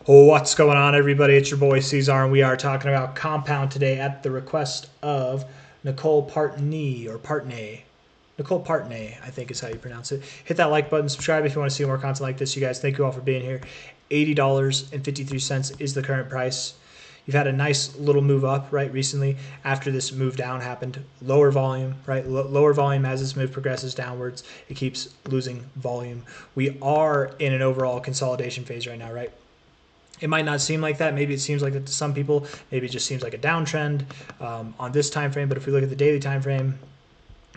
What's going on, everybody? It's your boy C-Zar, and we are talking about compound today at the request of Nicole Partney or Partney. Nicole Partney, I think is how you pronounce it. Hit that like button, subscribe if you want to see more content like this. You guys, thank you all for being here. $80.53 is the current price. You've had a nice little move up, right, recently after this move down happened. Lower volume, right? Lower volume as this move progresses downwards. It keeps losing volume. We are in an overall consolidation phase right now, right? It might not seem like that. Maybe it seems like that to some people. Maybe it just seems like a downtrend on this time frame. But if we look at the daily time frame,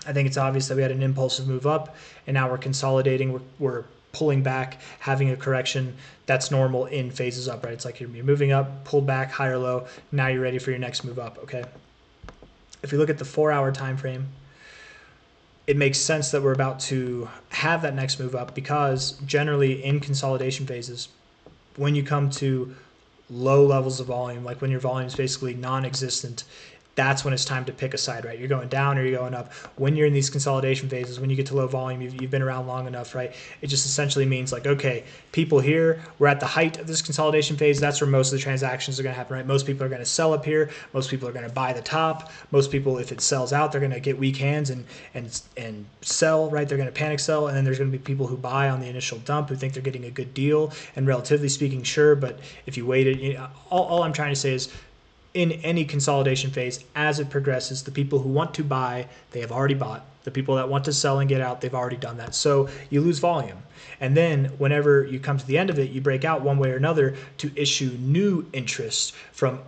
I think it's obvious that we had an impulsive move up, and now we're consolidating. We're pulling back, having a correction. That's normal in phases up, right? It's like you're moving up, pulled back, higher low. Now you're ready for your next move up, okay? If we look at the 4-hour time frame, it makes sense that we're about to have that next move up because generally in consolidation phases, when you come to low levels of volume, like when your volume is basically non-existent, that's when it's time to pick a side, right? You're going down or you're going up. When you're in these consolidation phases, when you get to low volume, you've been around long enough, right? It just essentially means like, okay, people here, we're at the height of this consolidation phase. That's where most of the transactions are going to happen, right? Most people are going to sell up here. Most people are going to buy the top. Most people, if it sells out, they're going to get weak hands and sell, right? They're going to panic sell. And then there's going to be people who buy on the initial dump who think they're getting a good deal. And relatively speaking, sure, but if you waited, you know, all I'm trying to say is, in any consolidation phase, as it progresses, the people who want to buy, they have already bought. The people that want to sell and get out, they've already done that. So you lose volume. And then whenever you come to the end of it, you break out one way or another to issue new interest from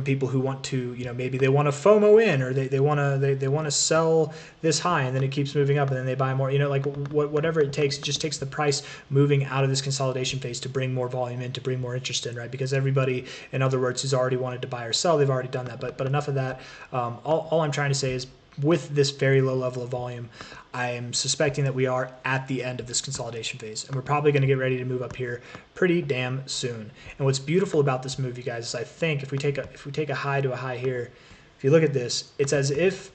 people who want to, you know, maybe they want to FOMO in, or they want to sell this high, and then it keeps moving up, and then they buy more. You know, like whatever it takes, it just takes the price moving out of this consolidation phase to bring more volume in, to bring more interest in, right? Because everybody, in other words, who's already wanted to buy or sell, they've already done that. But enough of that. All I'm trying to say is, with this very low level of volume, I am suspecting that we are at the end of this consolidation phase, and we're probably going to get ready to move up here pretty damn soon. And what's beautiful about this move, you guys, is I think if we take a high to a high here, if you look at this, it's as if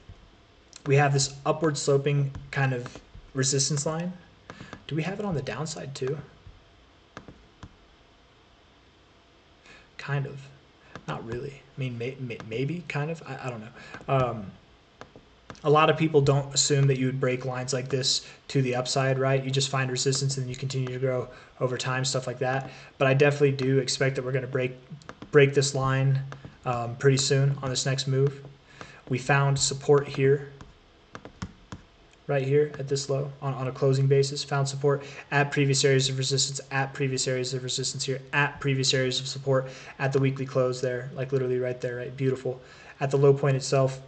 we have this upward sloping kind of resistance line. Do we have it on the downside too? Kind of. Not really. I mean, maybe, kind of. I don't know. A lot of people don't assume that you would break lines like this to the upside, right? You just find resistance and then you continue to grow over time, stuff like that. But I definitely do expect that we're going to break this line pretty soon on this next move. We found support here, right here at this low on a closing basis. Found support at previous areas of resistance, at previous areas of resistance here, at previous areas of support at the weekly close there, like literally right there, right? Beautiful. At the low point itself,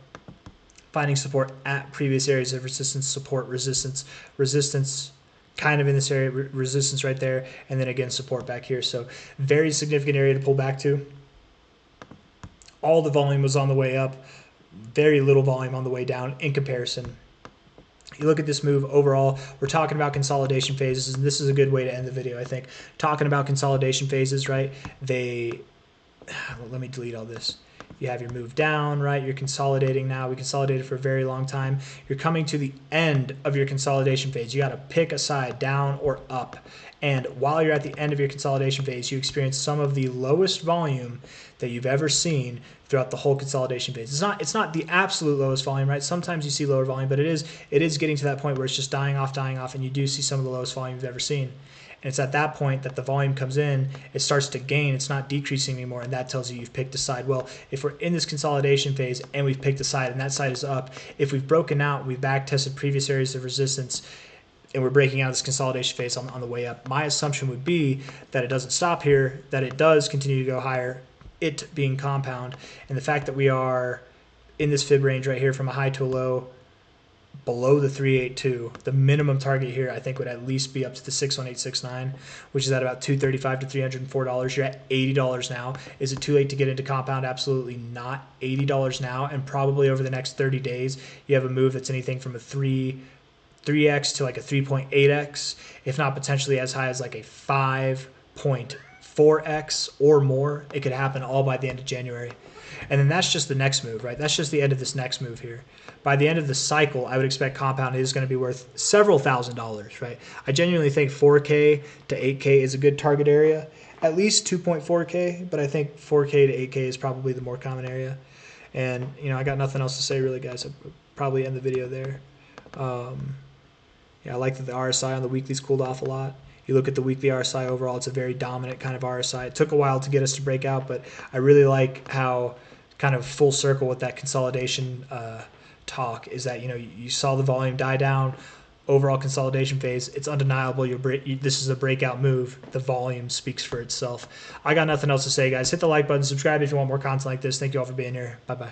finding support at previous areas of resistance, support, resistance kind of in this area, resistance right there, and then again support back here. So very significant area to pull back to. All the volume was on the way up, very little volume on the way down in comparison. You look at this move overall, we're talking about consolidation phases, and this is a good way to end the video, I think. Talking about consolidation phases, right? Let me delete all this. You have your move down, right? You're consolidating now. We consolidated for a very long time. You're coming to the end of your consolidation phase. You got to pick a side, down or up. And while you're at the end of your consolidation phase, you experience some of the lowest volume that you've ever seen throughout the whole consolidation phase. It's not the absolute lowest volume, right? Sometimes you see lower volume, but it is getting to that point where it's just dying off, and you do see some of the lowest volume you've ever seen. And it's at that point that the volume comes in, it starts to gain, it's not decreasing anymore, and that tells you you've picked a side. Well, if we're in this consolidation phase and we've picked a side and that side is up, if we've broken out, we've back tested previous areas of resistance, and we're breaking out this consolidation phase on the way up, my assumption would be that it doesn't stop here, that it does continue to go higher, it being compound, and the fact that we are in this fib range right here from a high to a low, below the 382, the minimum target here I think would at least be up to the 61869, which is at about $235 to $304. You're at $80 now. Is it too late to get into compound? Absolutely not. $80 now, and probably over the next 30 days you have a move that's anything from a 3x to like a 3.8x, if not potentially as high as like a 5.4x or more. It could happen all by the end of January. And then that's just the next move, right? That's just the end of this next move here. By the end of the cycle, I would expect compound is going to be worth several $1,000s, right? I genuinely think 4K to 8K is a good target area. at least 2.4K, but I think 4K to 8K is probably the more common area. And, I got nothing else to say really, guys. I'll probably end the video there. Yeah, I like that the RSI on the weekly's cooled off a lot. You look at the weekly RSI overall, it's a very dominant kind of RSI. It took a while to get us to break out, but I really like how kind of full circle with that consolidation talk is that, you saw the volume die down, overall consolidation phase. It's undeniable. This is a breakout move. The volume speaks for itself. I got nothing else to say, guys. Hit the like button, subscribe if you want more content like this. Thank you all for being here. Bye-bye.